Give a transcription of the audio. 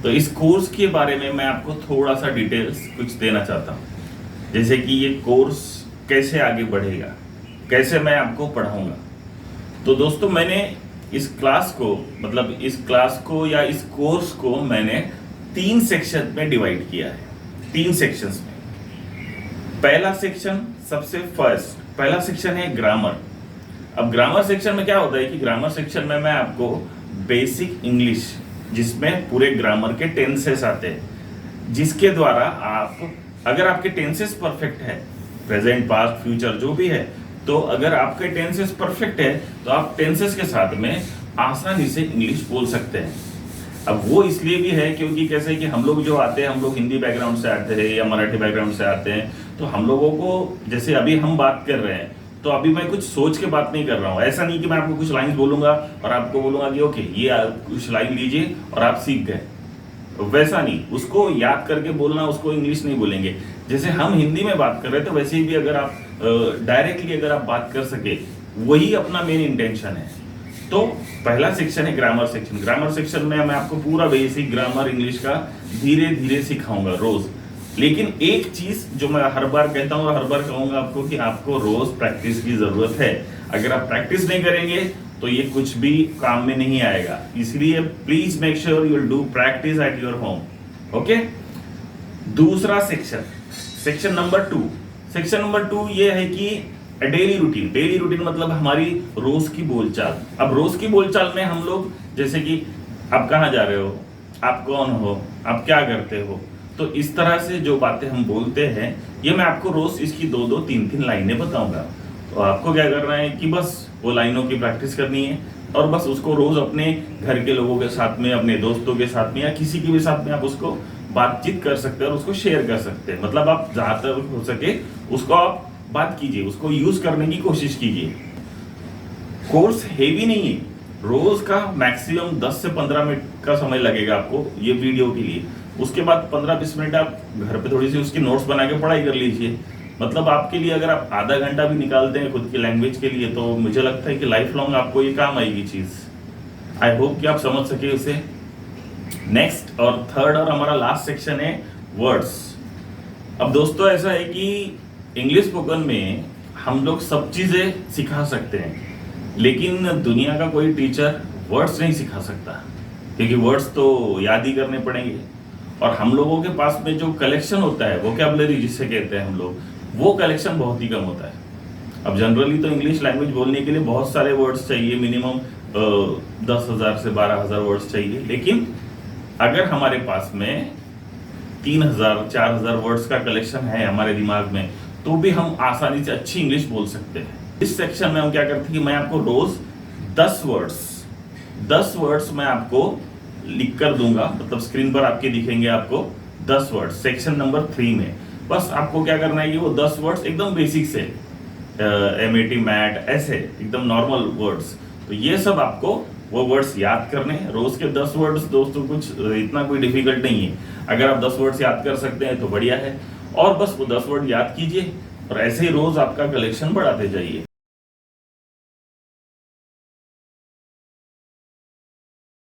तो इस कोर्स के बारे में मैं आपको थोड़ा सा डिटेल्स कुछ देना चाहता हूँ, जैसे कि ये कोर्स कैसे आगे बढ़ेगा, कैसे मैं आपको पढ़ाऊंगा। तो दोस्तों मैंने इस क्लास को या इस कोर्स को मैंने 3 सेक्शन में डिवाइड किया है, 3 सेक्शंस में। पहला सेक्शन पहला सेक्शन है ग्रामर। अब ग्रामर सेक्शन में क्या होता है कि ग्रामर सेक्शन में मैं आपको बेसिक इंग्लिश, जिसमें पूरे ग्रामर के टेंसेस आते हैं, जिसके द्वारा आप, अगर आपके टेंसेस परफेक्ट है, प्रेजेंट पास्ट फ्यूचर जो भी है, तो अगर आपके टेंसेस परफेक्ट है तो आप टेंसेस के साथ में आसानी से इंग्लिश बोल सकते हैं। अब वो इसलिए भी है क्योंकि कैसे कि हम लोग जो आते हैं, हम लोग हिंदी बैकग्राउंड से आते हैं या मराठी बैकग्राउंड से आते हैं, तो हम लोगों को, जैसे अभी हम बात कर रहे हैं, तो अभी मैं कुछ सोच के बात नहीं कर रहा हूँ। ऐसा नहीं कि मैं आपको कुछ लाइन बोलूंगा और आपको बोलूंगा कि ओके ये कुछ लाइन लीजिए और आप सीख गए, वैसा नहीं। उसको याद करके बोलना, उसको इंग्लिश नहीं बोलेंगे। जैसे हम हिंदी में बात कर रहे थे, वैसे ही भी अगर आप डायरेक्टली अगर आप बात कर सके, वही अपना मेन इंटेंशन है। तो पहला सेक्शन है ग्रामर सेक्शन। ग्रामर सेक्शन में मैं आपको पूरा बेसिक ग्रामर इंग्लिश का धीरे धीरे सिखाऊंगा रोज। लेकिन एक चीज जो मैं हर बार कहता हूँ और हर बार कहूंगा आपको, कि आपको रोज प्रैक्टिस की जरूरत है। अगर आप प्रैक्टिस नहीं करेंगे तो ये कुछ भी काम में नहीं आएगा। इसलिए please make sure you will do practice at your home. Okay. दूसरा सेक्शन नंबर 2 ये है कि डेली रूटीन मतलब हमारी रोज की बोलचाल। अब रोज की बोलचाल में हम लोग, जैसे कि आप कहाँ जा रहे हो, आप कौन हो, आप क्या करते हो, तो इस तरह से जो बातें हम बोलते हैं, ये मैं आपको रोज इसकी 2-2, 3-3 लाइनें बताऊंगा। तो आपको क्या करना है कि बस वो लाइनों की प्रैक्टिस करनी है, और बस उसको रोज अपने घर के लोगों के साथ में, अपने दोस्तों के साथ में या किसी के भी साथ में आप उसको बातचीत कर सकते हैं और उसको शेयर कर सकते हैं। मतलब आप जहां तक हो सके उसको आप बात कीजिए, उसको यूज करने की कोशिश कीजिए। कोर्स हेवी नहीं है, रोज का मैक्सिमम 10 से 15 मिनट का समय लगेगा आपको ये वीडियो के लिए। उसके बाद 15-20 मिनट आप घर पे थोड़ी सी उसकी नोट्स बना के पढ़ाई कर लीजिए। मतलब आपके लिए अगर आप आधा घंटा भी निकालते हैं खुद की लैंग्वेज के लिए, तो मुझे लगता है कि लाइफ लॉन्ग आपको ये काम आएगी चीज। आई होप कि आप समझ सके उसे। नेक्स्ट और थर्ड और हमारा लास्ट सेक्शन है वर्ड्स। अब दोस्तों ऐसा है कि इंग्लिश स्पोकन में हम लोग सब चीजें सिखा सकते हैं, लेकिन दुनिया का कोई टीचर वर्ड्स नहीं सिखा सकता, क्योंकि वर्ड्स तो याद ही करने पड़ेंगे। और हम लोगों के पास में जो कलेक्शन होता है, वोकैबुलरी जिसे कहते हैं हम लोग, वो कलेक्शन बहुत ही कम होता है। अब जनरली तो इंग्लिश लैंग्वेज बोलने के लिए बहुत सारे वर्ड्स चाहिए, मिनिमम 10,000 से 12,000 वर्ड्स चाहिए। लेकिन अगर हमारे पास में 3,000-4,000 वर्ड्स का कलेक्शन है हमारे दिमाग में, तो भी हम आसानी से अच्छी इंग्लिश बोल सकते हैं। इस सेक्शन में हम क्या करते हैं कि मैं आपको रोज 10 वर्ड्स मैं आपको लिख कर दूंगा, मतलब स्क्रीन पर आपके दिखेंगे आपको 10 वर्ड्स सेक्शन नंबर 3 में। बस आपको क्या करना है कि वो 10 वर्ड्स एकदम बेसिक से MAT मैट ऐसे एकदम नॉर्मल वर्ड्स, तो ये सब आपको वो वर्ड्स याद करने हैं। रोज के 10 वर्ड्स दोस्तों कुछ इतना कोई डिफिकल्ट नहीं है। अगर आप 10 वर्ड्स याद कर सकते हैं तो बढ़िया है, और बस वो 10 वर्ड याद कीजिए और ऐसे ही रोज आपका कलेक्शन बढ़ाते जाइए।